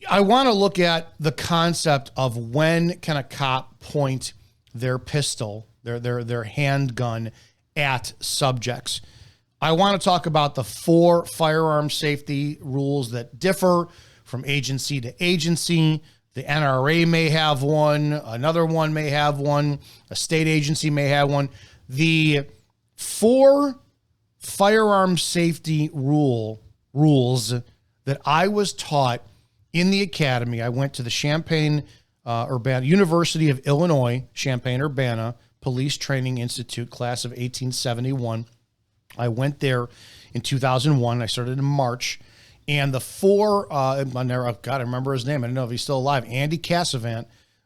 I want to look at the concept of when can a cop point their pistol, their handgun at subjects. I want to talk about the 4 firearm safety rules that differ from agency to agency. The NRA may have one, another one may have one, a state agency may have one. The 4 firearm safety rules that I was taught in the academy. I went to the Champaign-Urbana University of Illinois, Champaign-Urbana Police Training Institute, class of 1871. I went there in 2001. I started in March. And the 4, I remember his name. I don't know if he's still alive. Andy Cassavant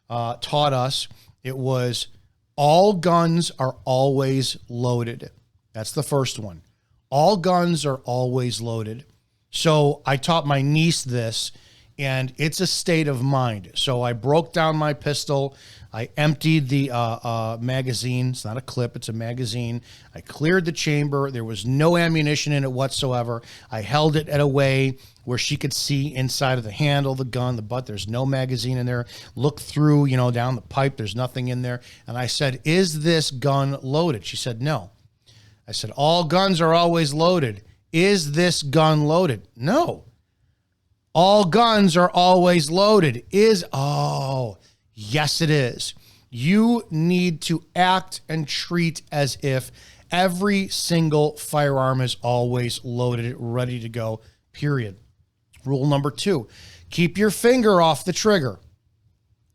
taught us. It was all guns are always loaded. That's the first one. All guns are always loaded. So I taught my niece this, and it's a state of mind. So I broke down my pistol. I emptied the magazine. It's not a clip, it's a magazine. I cleared the chamber. There was no ammunition in it whatsoever. I held it at a way where she could see inside of the handle, the gun, the butt. There's no magazine in there. Look through, down the pipe. There's nothing in there. And I said, "Is this gun loaded?" She said, "No." I said, "All guns are always loaded. Is this gun loaded?" "No." "All guns are always loaded. Yes, it is." You need to act and treat as if every single firearm is always loaded, ready to go, period. Rule number 2, keep your finger off the trigger.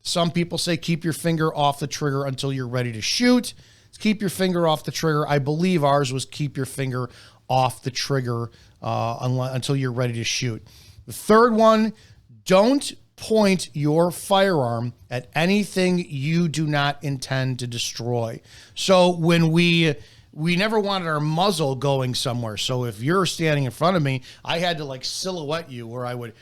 Some people say keep your finger off the trigger until you're ready to shoot. Keep your finger off the trigger. I believe ours was keep your finger off the trigger until you're ready to shoot. The third one, don't point your firearm at anything you do not intend to destroy. So when we never wanted our muzzle going somewhere. So if you're standing in front of me, I had to silhouette you, where I would,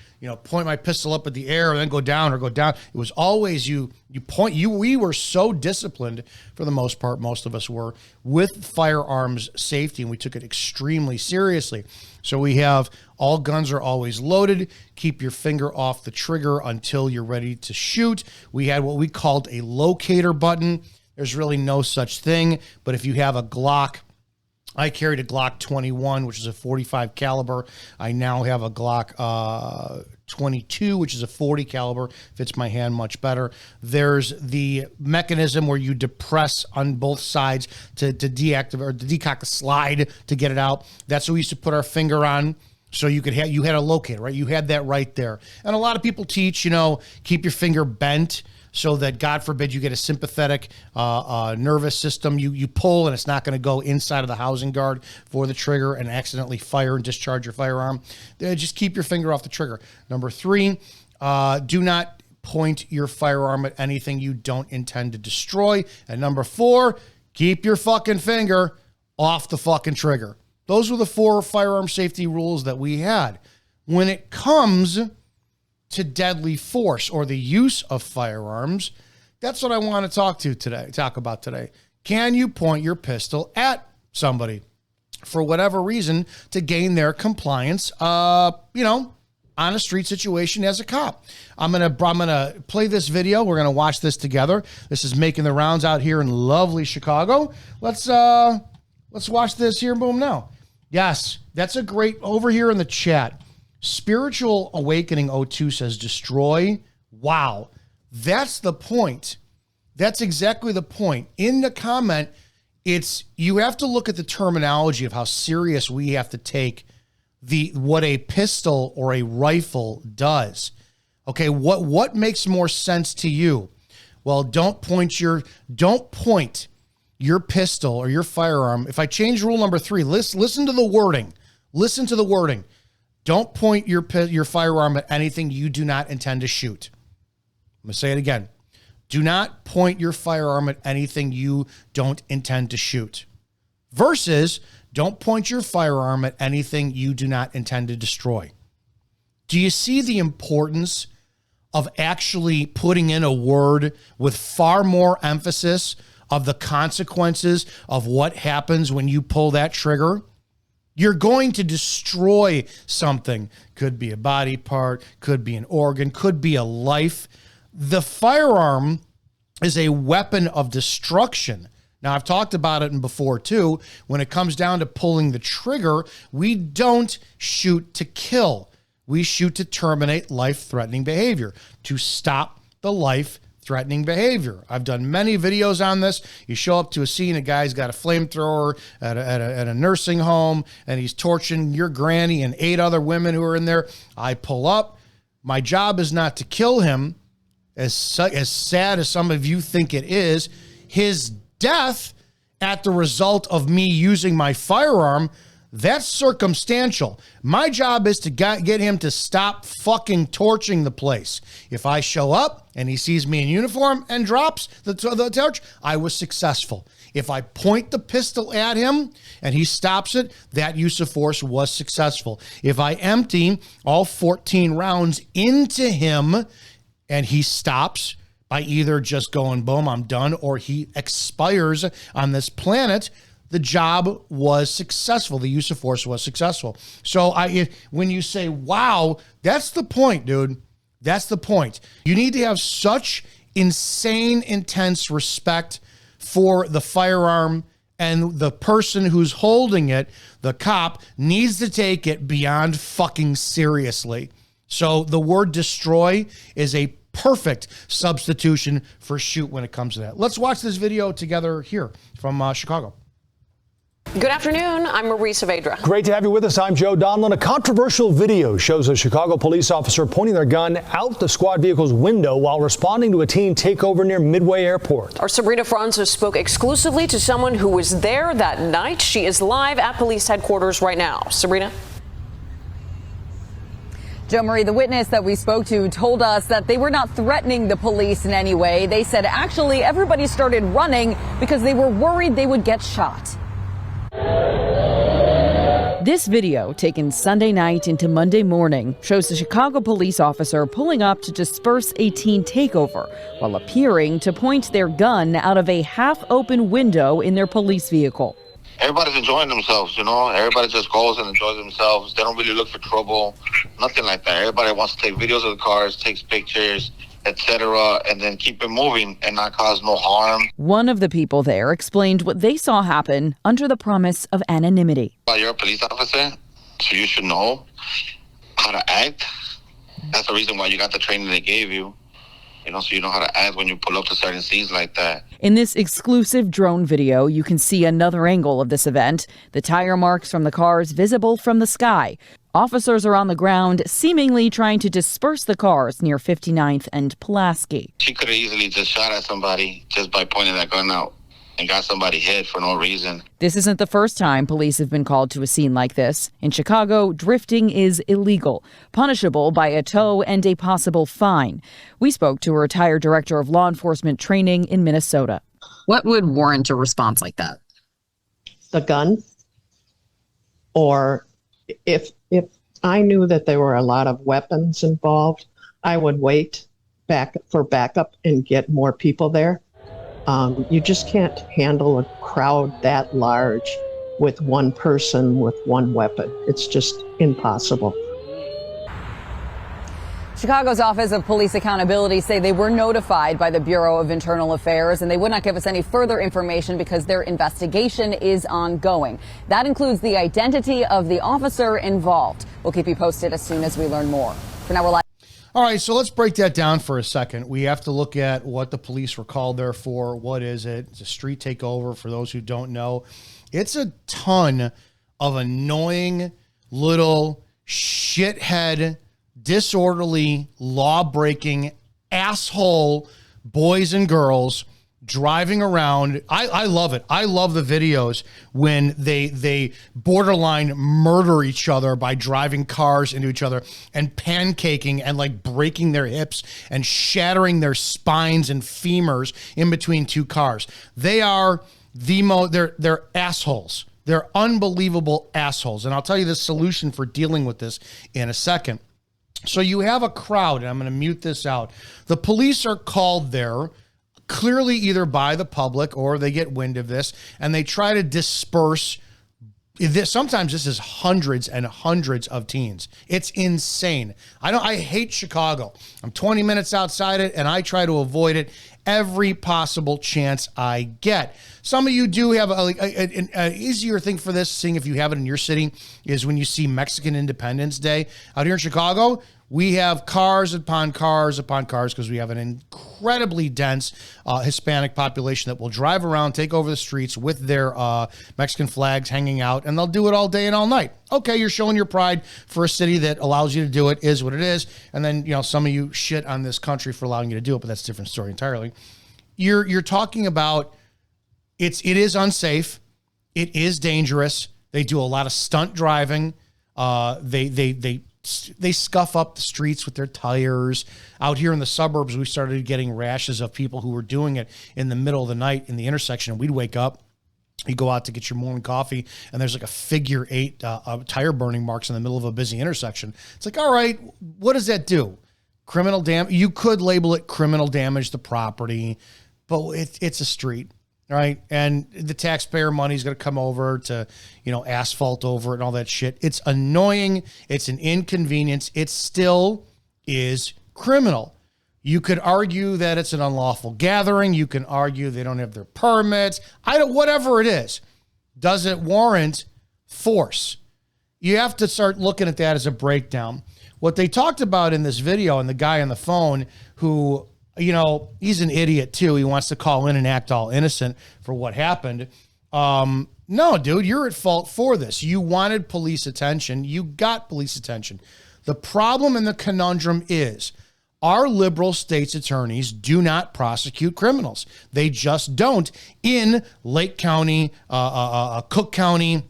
point my pistol up at the air and then go down or go down. It was always you point. We were so disciplined, for the most part, most of us were, with firearms safety, and we took it extremely seriously. So we have all guns are always loaded. Keep your finger off the trigger until you're ready to shoot. We had what we called a locator button. There's really no such thing, but if you have a Glock, I carried a Glock 21, which is a 45 caliber. I now have a Glock 22, which is a 40 caliber. Fits my hand much better. There's the mechanism where you depress on both sides to deactivate or to decock the slide to get it out. That's what we used to put our finger on. So you had a locator, right? You had that right there. And a lot of people teach, keep your finger bent, so that, God forbid, you get a sympathetic nervous system. You pull and it's not going to go inside of the housing guard for the trigger and accidentally fire and discharge your firearm. Just keep your finger off the trigger. Number 3, do not point your firearm at anything you don't intend to destroy. And number 4, keep your fucking finger off the fucking trigger. Those were the 4 firearm safety rules that we had. When it comes to deadly force or the use of firearms, that's what I want to talk about today. Can you point your pistol at somebody for whatever reason to gain their compliance, on a street situation as a cop? I'm gonna play this video. We're gonna watch this together. This is making the rounds out here in lovely Chicago. Let's watch this here. Boom now. Yes, that's a great, over here in the chat. Spiritual Awakening 02 says destroy. Wow. That's the point. That's exactly the point. In the comment, you have to look at the terminology of how serious we have to take what a pistol or a rifle does. Okay, what makes more sense to you? Well, don't point your pistol or your firearm. If I change rule number 3, listen to the wording. Listen to the wording. Don't point your firearm at anything you do not intend to shoot. I'm going to say it again. Do not point your firearm at anything you don't intend to shoot. Versus, don't point your firearm at anything you do not intend to destroy. Do you see the importance of actually putting in a word with far more emphasis of the consequences of what happens when you pull that trigger? You're going to destroy something. Could be a body part, could be an organ, could be a life. The firearm is a weapon of destruction. Now, I've talked about it before too. When it comes down to pulling the trigger, we don't shoot to kill. We shoot to terminate life-threatening behavior, to stop the life-threatening behavior. I've done many videos on this. You show up to a scene, a guy's got a flamethrower at a nursing home, and he's torching your granny and 8 other women who are in there. I pull up. My job is not to kill him, as sad as some of you think it is. His death at the result of me using my firearm, that's circumstantial. My job is to get him to stop fucking torching the place. If I show up and he sees me in uniform and drops the torch, I was successful. If I point the pistol at him and he stops it, that use of force was successful. If I empty all 14 rounds into him and he stops by either just going, boom, I'm done, or he expires on this planet, the job was successful. The use of force was successful. So when you say, wow, that's the point, dude. That's the point. You need to have such insane, intense respect for the firearm, and the person who's holding it, the cop, needs to take it beyond fucking seriously. So the word destroy is a perfect substitution for shoot when it comes to that. Let's watch this video together here from Chicago. Good afternoon. I'm Marie Saavedra. Great to have you with us. I'm Joe Donlin. A controversial video shows a Chicago police officer pointing their gun out the squad vehicle's window while responding to a teen takeover near Midway Airport. Our Sabrina Francis spoke exclusively to someone who was there that night. She is live at police headquarters right now. Sabrina? Joe Marie, the witness that we spoke to told us that they were not threatening the police in any way. They said actually everybody started running because they were worried they would get shot. This video, taken Sunday night into Monday morning, shows a Chicago police officer pulling up to disperse a teen takeover while appearing to point their gun out of a half-open window in their police vehicle. Everybody's enjoying themselves, you know. Everybody just goes and enjoys themselves. They don't really look for trouble, nothing like that. Everybody wants to take videos of the cars, takes pictures, etc., and then keep it moving and not cause no harm. One of the people there explained what they saw happen under the promise of anonymity. Well, you're a police officer, so you should know how to act. That's the reason why you got the training they gave you. You know, so you know how to act when you pull up to certain scenes like that. In this exclusive drone video, you can see another angle of this event, the tire marks from the cars visible from the sky. Officers are on the ground, seemingly trying to disperse the cars near 59th and Pulaski. She could have easily just shot at somebody just by pointing that gun out and got somebody hit for no reason. This isn't the first time police have been called to a scene like this. In Chicago, drifting is illegal, punishable by a tow and a possible fine. We spoke to a retired director of law enforcement training in Minnesota. What would warrant a response like that? The gun, or if I knew that there were a lot of weapons involved, I would wait for backup and get more people there. You just can't handle a crowd that large with one person with one weapon. It's just impossible. Chicago's Office of Police Accountability say they were notified by the Bureau of Internal Affairs, and they would not give us any further information because their investigation is ongoing. That includes the identity of the officer involved. We'll keep you posted as soon as we learn more. For now, we're live. All right, so let's break that down for a second. We have to look at what the police were called there for. What is it? It's a street takeover, for those who don't know. It's a ton of annoying little shithead, disorderly, law-breaking, asshole boys and girls driving around. I love it. I love the videos when they borderline murder each other by driving cars into each other and pancaking and like breaking their hips and shattering their spines and femurs in between two cars. They are they're assholes. They're unbelievable assholes. And I'll tell you the solution for dealing with this in a second. So you have a crowd, and I'm going to mute this out. The police are called there clearly either by the public or they get wind of this, and they try to disperse Sometimes this is hundreds and hundreds of teens. It's insane. I hate Chicago. I'm 20 minutes outside it, and I try to avoid it every possible chance I get. Some of you do have an easier thing for this, seeing if you have it in your city, is when you see Mexican Independence Day. Out here in Chicago, we have cars upon cars upon cars because we have an incredibly dense Hispanic population that will drive around, take over the streets with their Mexican flags hanging out, and they'll do it all day and all night. Okay, you're showing your pride for a city that allows you to do it, is what it is. And then, some of you shit on this country for allowing you to do it, but that's a different story entirely. You're talking about it is unsafe. It is dangerous. They do a lot of stunt driving. They scuff up the streets with their tires. Out here in the suburbs, we started getting rashes of people who were doing it in the middle of the night in the intersection. And we'd wake up, you go out to get your morning coffee, and there's like a figure 8 tire burning marks in the middle of a busy intersection. It's like, all right, what does that do? Criminal damage. You could label it criminal damage to property, but it's a street. Right. And the taxpayer money is going to come over to, asphalt over it and all that shit. It's annoying. It's an inconvenience. It still is criminal. You could argue that it's an unlawful gathering. You can argue they don't have their permits. Whatever it is. Does it warrant force? You have to start looking at that as a breakdown. What they talked about in this video, and the guy on the phone who, he's an idiot too. He wants to call in and act all innocent for what happened. No, dude, you're at fault for this. You wanted police attention. You got police attention. The problem and the conundrum is our liberal state's attorneys do not prosecute criminals. They just don't. In Lake County, Cook County,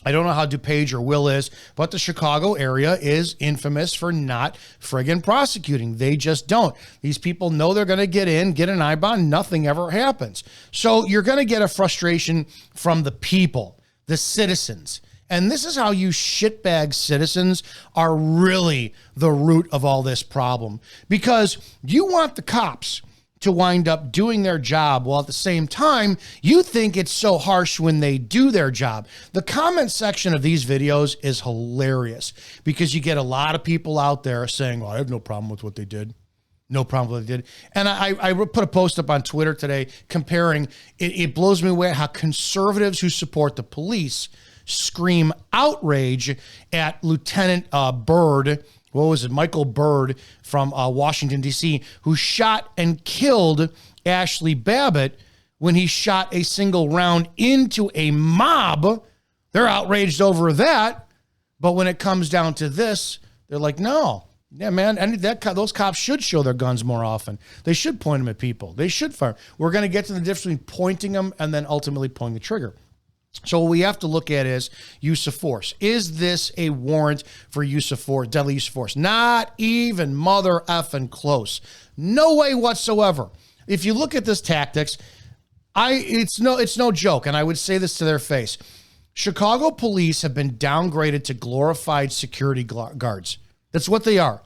I don't know how DuPage or Will is, but the Chicago area is infamous for not friggin' prosecuting. They just don't. These people know they're going to get an I-bond. Nothing ever happens. So you're going to get a frustration from the people, the citizens. And this is how you shitbag citizens are really the root of all this problem. Because you want the cops to wind up doing their job, while at the same time, you think it's so harsh when they do their job. The comment section of these videos is hilarious because you get a lot of people out there saying, well, I have no problem with what they did. No problem with what they did. And I put a post up on Twitter today comparing, it blows me away how conservatives who support the police scream outrage at Lieutenant Byrd, Michael Byrd from Washington, D.C., who shot and killed Ashley Babbitt when he shot a single round into a mob. They're outraged over that. But when it comes down to this, they're like, no. Yeah, man, and those cops should show their guns more often. They should point them at people. They should fire. We're going to get to the difference between pointing them and then ultimately pulling the trigger. So what we have to look at is use of force. Is this a warrant for use of force, deadly use of force? Not even mother effing close. No way whatsoever. If you look at this tactics, it's no joke, and I would say this to their face. Chicago police have been downgraded to glorified security guards. That's what they are.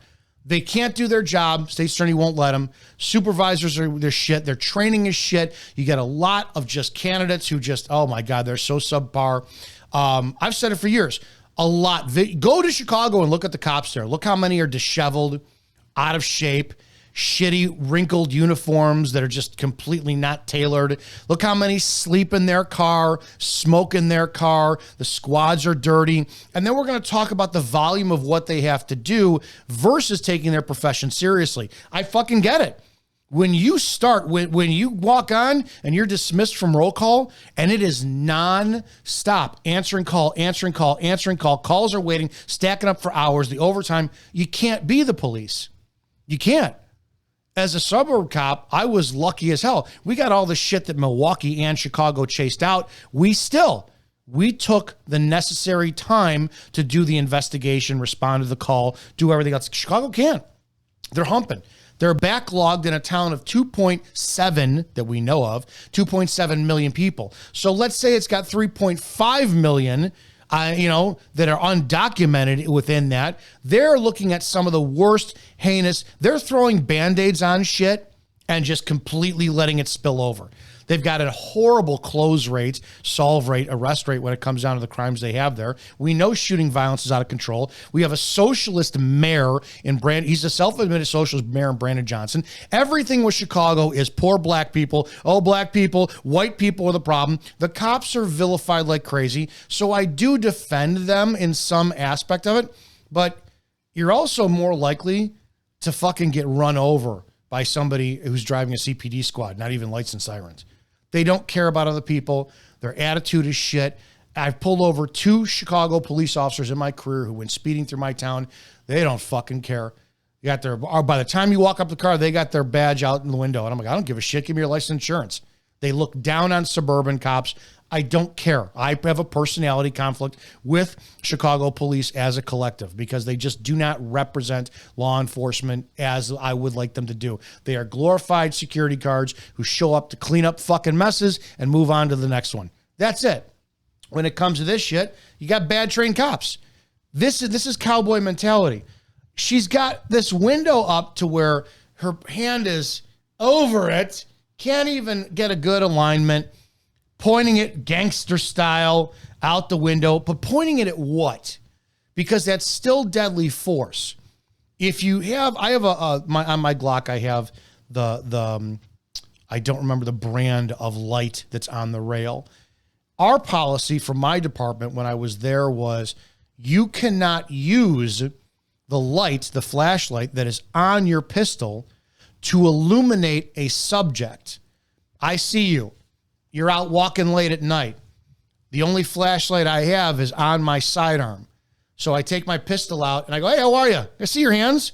They can't do their job. State attorney won't let them. Supervisors are their shit. Their training is shit. You get a lot of just candidates who just, oh my God, they're so subpar. I've said it for years. A lot. Go to Chicago and look at the cops there. Look how many are disheveled, out of shape, shitty, wrinkled uniforms that are just completely not tailored. Look how many sleep in their car, smoke in their car. The squads are dirty. And then we're going to talk about the volume of what they have to do versus taking their profession seriously. I fucking get it. When you start, when you walk on and you're dismissed from roll call and it is non-stop, answering call, calls are waiting, stacking up for hours, the overtime, you can't be the police. You can't. As a suburb cop, I was lucky as hell. We got all the shit that Milwaukee and Chicago chased out. We took the necessary time to do the investigation, respond to the call, do everything else. Chicago can't. They're humping. They're backlogged in a town of 2.7 that we know of, 2.7 million people. So let's say it's got 3.5 million that are undocumented within that. They're looking at some of the worst, heinous. They're throwing Band-Aids on shit and just completely letting it spill over. They've got a horrible close rate, solve rate, arrest rate when it comes down to the crimes they have there. We know shooting violence is out of control. We have a socialist mayor in Brandon. He's a self-admitted socialist mayor in Brandon Johnson. Everything with Chicago is poor black people. Oh, black people, white people are the problem. The cops are vilified like crazy. So I do defend them in some aspect of it, but you're also more likely to fucking get run over by somebody who's driving a CPD squad, not even lights and sirens. They don't care about other people. Their attitude is shit. I've pulled over 2 Chicago police officers in my career who went speeding through my town. They don't fucking care. You got their, or by the time you walk up the car, they got their badge out in the window. And I'm like, I don't give a shit. Give me your license and insurance. They look down on suburban cops. I don't care. I have a personality conflict with Chicago police as a collective because they just do not represent law enforcement as I would like them to do. They are glorified security guards who show up to clean up fucking messes and move on to the next one. That's it. When it comes to this shit, you got bad trained cops. This is cowboy mentality. She's got this window up to where her hand is over it, can't even get a good alignment, pointing it gangster style out the window, but pointing it at what? Because that's still deadly force. If you have, I have on my Glock, I have the I don't remember the brand of light that's on the rail. Our policy from my department when I was there was you cannot use the light, the flashlight that is on your pistol to illuminate a subject. I see you. You're out walking late at night. The only flashlight I have is on my sidearm. So I take my pistol out and I go, hey, how are you? I see your hands.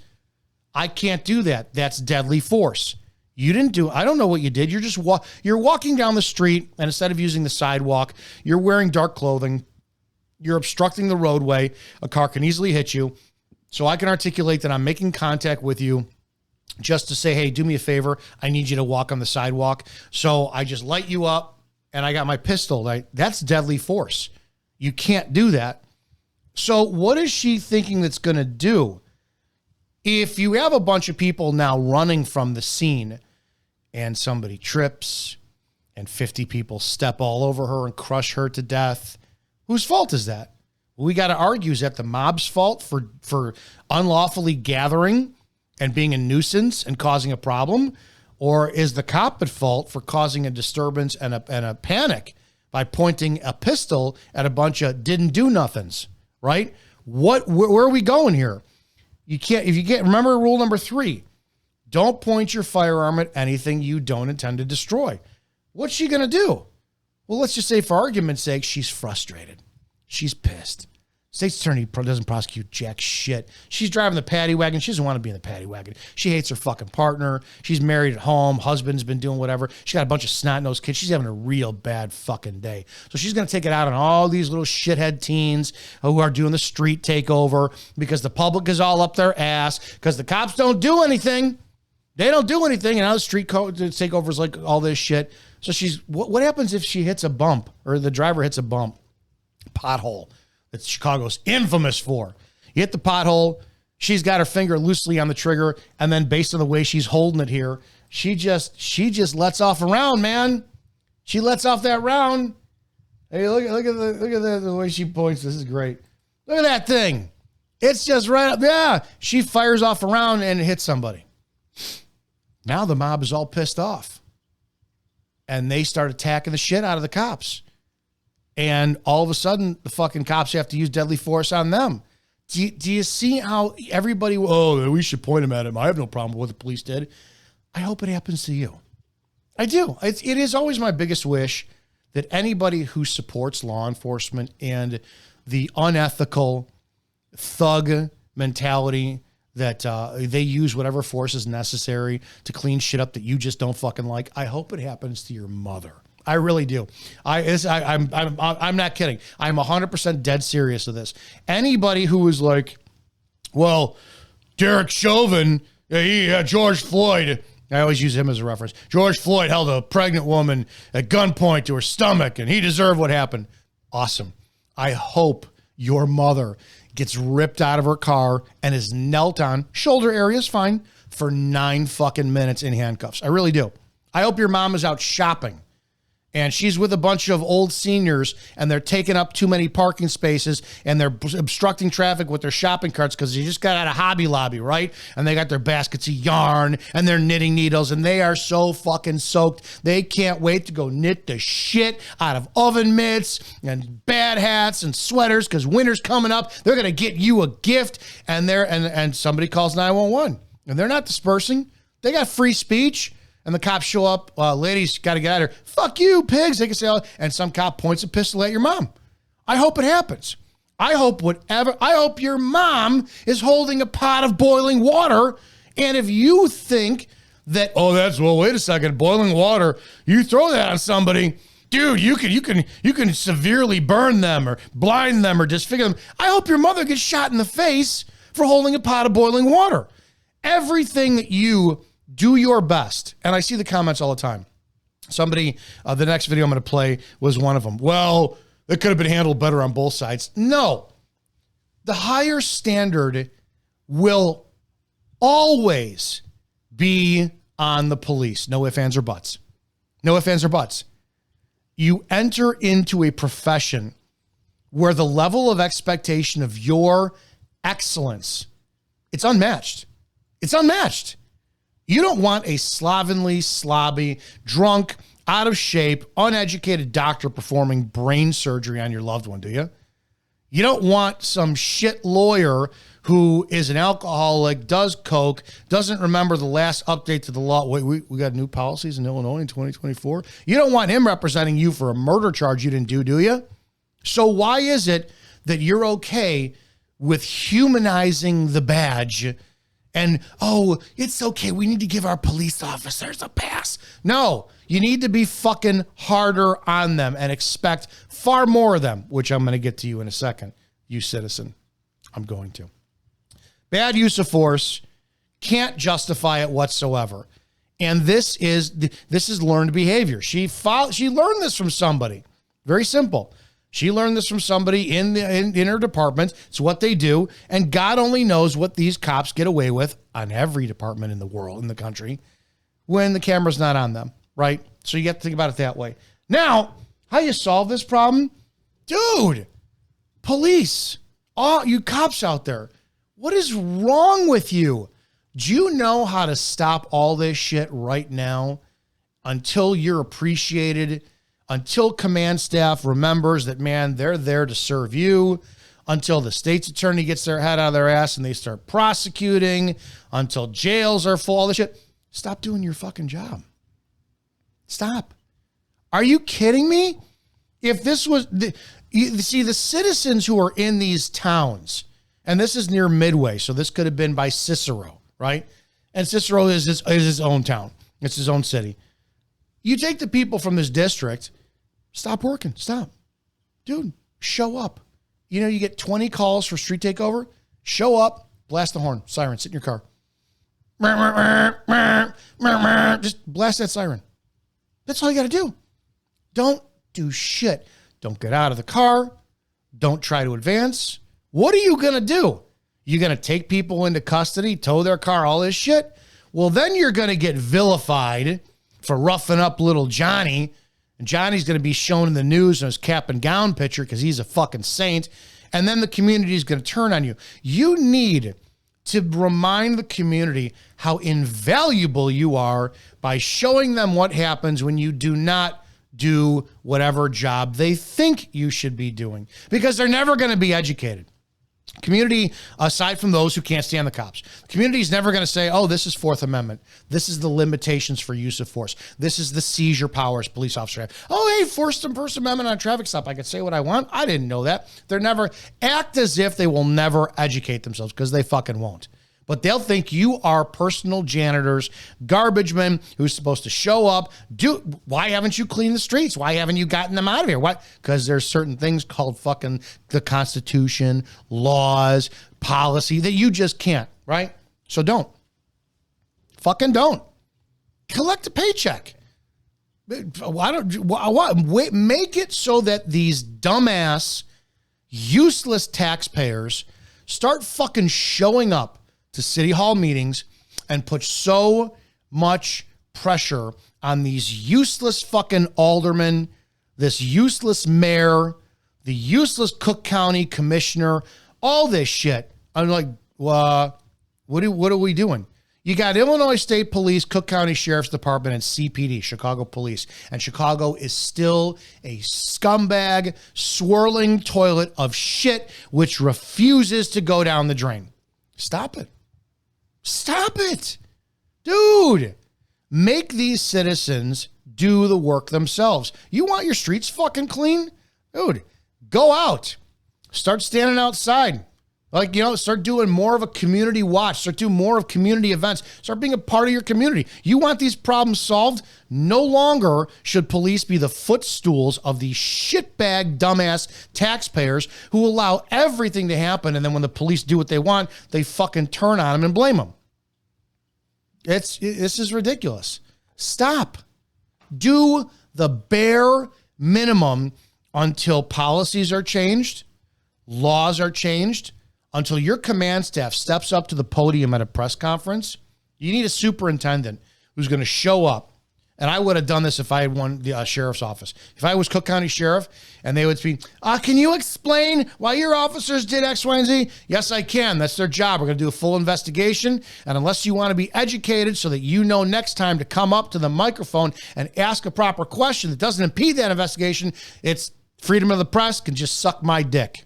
I can't do that. That's deadly force. You didn't do, I don't know what you did. You're just, you're walking down the street and instead of using the sidewalk, you're wearing dark clothing. You're obstructing the roadway. A car can easily hit you. So I can articulate that I'm making contact with you just to say, hey, do me a favor. I need you to walk on the sidewalk. So I just light you up and I got my pistol. That's deadly force. You can't do that. So what is she thinking that's going to do? If you have a bunch of people now running from the scene and somebody trips and 50 people step all over her and crush her to death, whose fault is that? We got to argue, is that the mob's fault for unlawfully gathering and being a nuisance and causing a problem? Or is the cop at fault for causing a disturbance and a panic by pointing a pistol at a bunch of didn't do nothings, right? Where are we going here? You can't, remember rule number 3, don't point your firearm at anything you don't intend to destroy. What's she going to do? Well, let's just say for argument's sake, she's frustrated. She's pissed. State's attorney doesn't prosecute jack shit. She's driving the paddy wagon. She doesn't want to be in the paddy wagon. She hates her fucking partner. She's married at home. Husband's been doing whatever. She got a bunch of snot-nosed kids. She's having a real bad fucking day. So she's going to take it out on all these little shithead teens who are doing the street takeover because the public is all up their ass because the cops don't do anything. They don't do anything. And now the street takeover is like all this shit. So what happens if she hits a bump or the driver hits a bump? Pothole. That Chicago's infamous for. You hit the pothole, she's got her finger loosely on the trigger, and then based on the way she's holding it here, she just lets off a round, man. She lets off that round. Hey, look at the way she points. This is great. Look at that thing. It's just right up. Yeah, she fires off a round and hits somebody. Now the mob is all pissed off, and they start attacking the shit out of the cops. And all of a sudden, the fucking cops have to use deadly force on them. Do you see how everybody, we should point them at him. I have no problem with what the police did. I hope it happens to you. I do. It is always my biggest wish that anybody who supports law enforcement and the unethical thug mentality that they use whatever force is necessary to clean shit up that you just don't fucking like, I hope it happens to your mother. I really do. I'm not kidding. I'm 100% dead serious with this. Anybody who is like, well, Derek Chauvin, George Floyd, I always use him as a reference. George Floyd held a pregnant woman at gunpoint to her stomach, and he deserved what happened. Awesome. I hope your mother gets ripped out of her car and is knelt on, shoulder area is fine, for 9 fucking minutes in handcuffs. I really do. I hope your mom is out shopping and she's with a bunch of old seniors, and they're taking up too many parking spaces, and they're obstructing traffic with their shopping carts because they just got out of Hobby Lobby, right? And they got their baskets of yarn and their knitting needles, and they are so fucking soaked. They can't wait to go knit the shit out of oven mitts and bad hats and sweaters because winter's coming up. They're going to get you a gift, and somebody calls 911, and they're not dispersing. They got free speech. And the cops show up, ladies, got to get out of here. Fuck you, pigs. They can say, and some cop points a pistol at your mom. I hope it happens. I hope your mom is holding a pot of boiling water. And if you think that, wait a second, boiling water, you throw that on somebody, dude, you can severely burn them or blind them or disfigure them. I hope your mother gets shot in the face for holding a pot of boiling water. Everything that you do your best. And I see the comments all the time. Somebody, the next video I'm going to play was one of them. Well, it could have been handled better on both sides. No. The higher standard will always be on the police. No ifs, ands, or buts. No ifs, ands, or buts. You enter into a profession where the level of expectation of your excellence, it's unmatched. It's unmatched. You don't want a slovenly, slobby, drunk, out of shape, uneducated doctor performing brain surgery on your loved one, do you? You don't want some shit lawyer who is an alcoholic, does coke, doesn't remember the last update to the law. Wait, we got new policies in Illinois in 2024. You don't want him representing you for a murder charge you didn't do you? So why is it that you're okay with humanizing the badge and, it's okay, we need to give our police officers a pass? No, you need to be fucking harder on them and expect far more of them, which I'm going to get to you in a second, you citizen. I'm going to. Bad use of force, can't justify it whatsoever. And this is learned behavior. She learned this from somebody. Very simple. She learned this from somebody in her department. It's what they do. And God only knows what these cops get away with on every department in the world, in the country, when the camera's not on them, right? So you have to think about it that way. Now, how you solve this problem? Dude, police, all you cops out there, what is wrong with you? Do you know how to stop all this shit right now until you're appreciated? Until command staff remembers that, man, they're there to serve you, until the state's attorney gets their head out of their ass and they start prosecuting, until jails are full, all this shit. Stop doing your fucking job. Stop. Are you kidding me? If this was, the citizens who are in these towns, and this is near Midway, so this could have been by Cicero, right? And Cicero is his own town. It's his own city. You take the people from this district, stop working. Stop. Dude, show up. You know, you get 20 calls for street takeover. Show up, blast the horn, siren, sit in your car. Just blast that siren. That's all you got to do. Don't do shit. Don't get out of the car. Don't try to advance. What are you going to do? You going to take people into custody, tow their car, all this shit? Well, then you're going to get vilified for roughing up little Johnny. And Johnny's going to be shown in the news in his cap and gown picture because he's a fucking saint. And then the community is going to turn on you. You need to remind the community how invaluable you are by showing them what happens when you do not do whatever job they think you should be doing, because they're never going to be educated. Community, aside from those who can't stand the cops, community is never going to say, oh, this is Fourth Amendment. This is the limitations for use of force. This is the seizure powers police officers have. Oh, hey, First Amendment on a traffic stop. I can say what I want. I didn't know that. They're never act as if they will never educate themselves, because they fucking won't. But they'll think you are personal janitors, garbage men who's supposed to show up. Why haven't you cleaned the streets? Why haven't you gotten them out of here? Why? Because there's certain things called fucking the Constitution, laws, policy that you just can't, right? So don't. Fucking don't. Collect a paycheck. Why don't make it so that these dumbass, useless taxpayers start fucking showing up to city hall meetings and put so much pressure on these useless fucking aldermen, this useless mayor, the useless Cook County commissioner, all this shit. I'm like, what are we doing? You got Illinois State Police, Cook County Sheriff's Department, and CPD, Chicago Police. And Chicago is still a scumbag, swirling toilet of shit which refuses to go down the drain. Stop it. Stop it. Dude, make these citizens do the work themselves. You want your streets fucking clean? Dude, go out. Start standing outside. Like, start doing more of a community watch. Start doing more of community events. Start being a part of your community. You want these problems solved? No longer should police be the footstools of these shitbag, dumbass taxpayers who allow everything to happen. And then when the police do what they want, they fucking turn on them and blame them. This is ridiculous. Stop. Do the bare minimum until policies are changed, laws are changed, until your command staff steps up to the podium at a press conference. You need a superintendent who's going to show up. And I would have done this if I had won the sheriff's office. If I was Cook County Sheriff and they would be, can you explain why your officers did X, Y, and Z? Yes, I can. That's their job. We're going to do a full investigation. And unless you want to be educated so that you know next time to come up to the microphone and ask a proper question that doesn't impede that investigation, it's freedom of the press, can just suck my dick.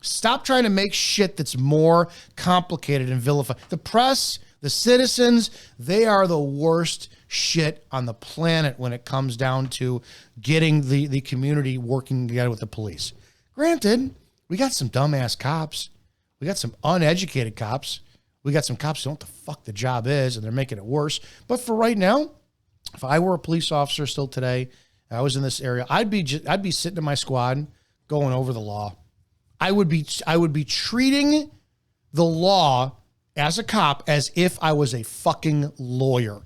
Stop trying to make shit that's more complicated and vilified. The press, the citizens, they are the worst shit on the planet when it comes down to getting the community working together with the police. Granted, we got some dumbass cops. We got some uneducated cops. We got some cops who don't know what the fuck the job is, and they're making it worse. But for right now, if I were a police officer still today, I was in this area, I'd be sitting in my squad going over the law. I would be treating the law as a cop as if I was a fucking lawyer.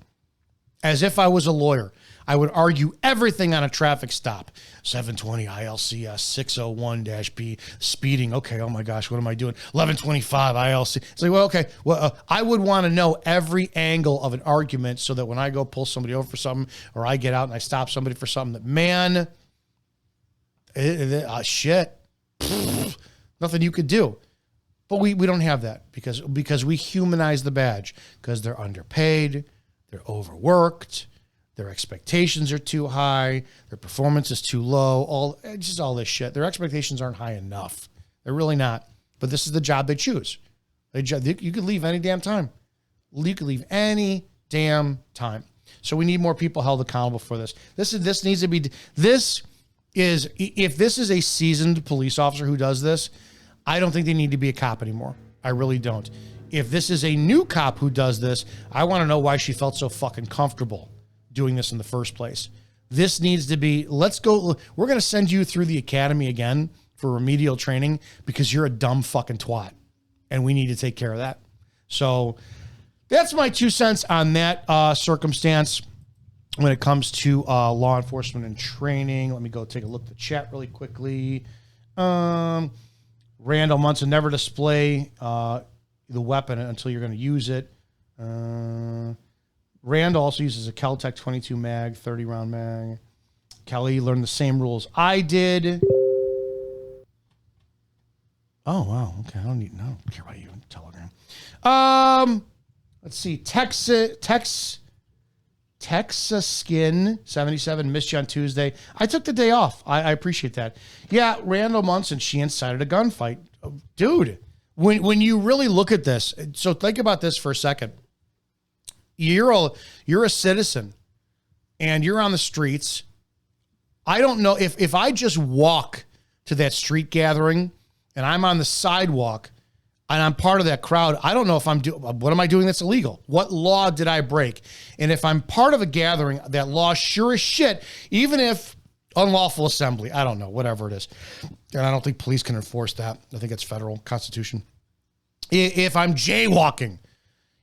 As if I was a lawyer. I would argue everything on a traffic stop. 720 ILCS 601-B speeding. Okay, oh my gosh, what am I doing? 1125 ILC. It's like, well, okay. Well, I would want to know every angle of an argument so that when I go pull somebody over for something, or I get out and I stop somebody for something, that, man, shit. Nothing you could do. But we don't have that because we humanize the badge, because they're underpaid, they're overworked, their expectations are too high, their performance is too low, all this shit. Their expectations aren't high enough. They're really not. But this is the job they choose. You could leave any damn time. You could leave any damn time. So we need more people held accountable for this. This needs to be. If this is a seasoned police officer who does this, I don't think they need to be a cop anymore. I really don't. If this is a new cop who does this, I want to know why she felt so fucking comfortable doing this in the first place. This needs to be, let's go. We're going to send you through the academy again for remedial training because you're a dumb fucking twat. And we need to take care of that. So that's my 2 cents on that circumstance. When it comes to law enforcement and training, let me go take a look at the chat really quickly. Randall Munson, never display the weapon until you're going to use it. Randall also uses a Kel-Tec 22 mag, 30-round mag. Kelly learned the same rules I did. Oh, wow. Okay, I don't care about you in Telegram. Let's see. Texas Skin 77 missed you on Tuesday. I took the day off. I appreciate that. Yeah, Randall Munson, she incited a gunfight. Dude, when you really look at this, so think about this for a second. You're a citizen and you're on the streets. I don't know if I just walk to that street gathering and I'm on the sidewalk and I'm part of that crowd, I don't know if what am I doing that's illegal? What law did I break? And if I'm part of a gathering, that law sure as shit, even if unlawful assembly, I don't know, whatever it is. And I don't think police can enforce that. I think it's federal constitution. If I'm jaywalking,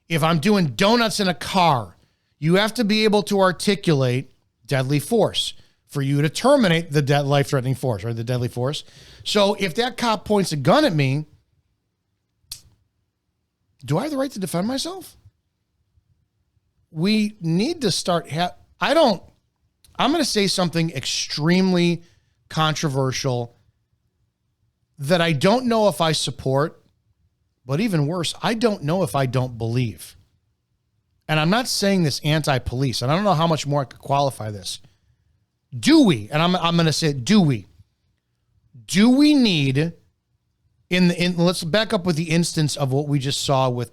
if I'm doing donuts in a car, you have to be able to articulate deadly force for you to terminate the life-threatening force, or the deadly force. So if that cop points a gun at me, do I have the right to defend myself? we need to start. I'm going to say something extremely controversial that I don't know if I support, but even worse, I don't know if I don't believe. And I'm not saying this anti-police, and I don't know how much more I could qualify this. Do we, and I'm going to say, do we need, let's back up with the instance of what we just saw with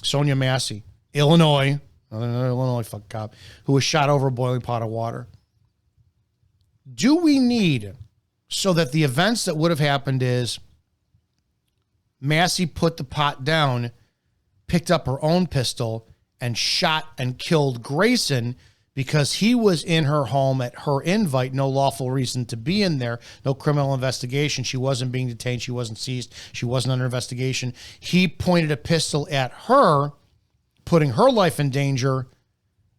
Sonia Massey, Illinois, another Illinois fuck cop, who was shot over a boiling pot of water. Do we need, so that the events that would have happened is Massey put the pot down, picked up her own pistol, and shot and killed Grayson because he was in her home at her invite, no lawful reason to be in there, no criminal investigation. She wasn't being detained. She wasn't seized. She wasn't under investigation. He pointed a pistol at her, putting her life in danger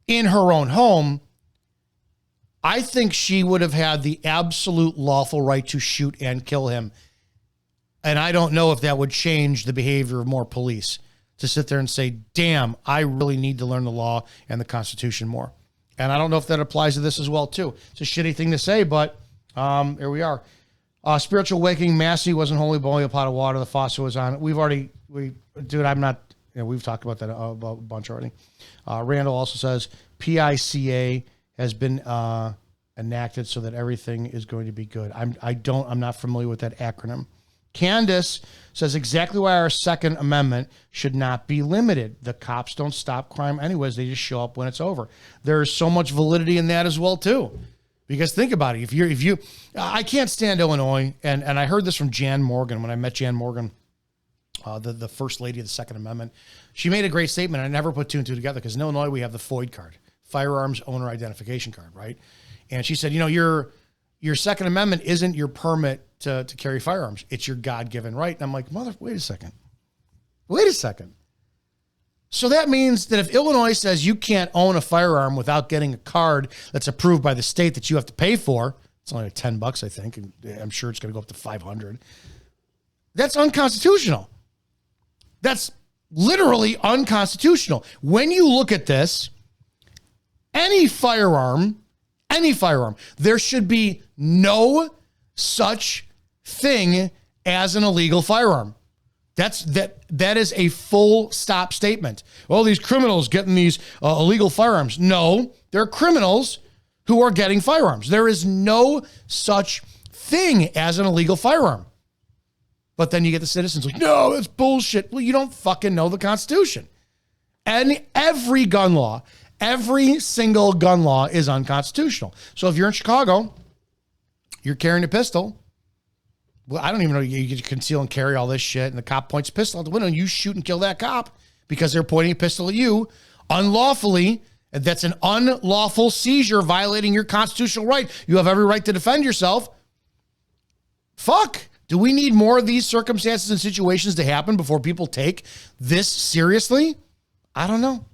in her own home. I think she would have had the absolute lawful right to shoot and kill him. And I don't know if that would change the behavior of more police to sit there and say, damn, I really need to learn the law and the Constitution more. And I don't know if that applies to this as well, too. It's a shitty thing to say, but here we are. Spiritual awakening, Massey wasn't holy boiling a pot of water. The faucet was on. I'm not, we've talked about that a bunch already. Randall also says PICA has been enacted so that everything is going to be good. I'm not familiar with that acronym. Candace says exactly why our Second Amendment should not be limited. The cops don't stop crime anyways. They just show up when it's over. There's so much validity in that as well, too. Because think about it. I can't stand Illinois. And I heard this from Jan Morgan when I met Jan Morgan, the first lady of the Second Amendment. She made a great statement. I never put two and two together because in Illinois, we have the FOID card, Firearms Owner Identification Card, right? And she said, your Second Amendment isn't your permit to carry firearms. It's your God-given right. And I'm like, wait a second. So that means that if Illinois says you can't own a firearm without getting a card that's approved by the state that you have to pay for, it's only like $10, I think, and I'm sure it's going to go up to $500. That's unconstitutional. That's literally unconstitutional. When you look at this, any firearm, there should be no such thing as an illegal firearm. That is a full stop statement. Well, these criminals getting these illegal firearms. No, they're criminals who are getting firearms. There is no such thing as an illegal firearm. But then you get the citizens like, no, that's bullshit. Well, you don't fucking know the Constitution. And every single gun law is unconstitutional. So if you're in Chicago, you're carrying a pistol. Well, I don't even know. You can conceal and carry all this shit, and the cop points a pistol out the window, and you shoot and kill that cop because they're pointing a pistol at you unlawfully. That's an unlawful seizure violating your constitutional right. You have every right to defend yourself. Fuck. Do we need more of these circumstances and situations to happen before people take this seriously? I don't know.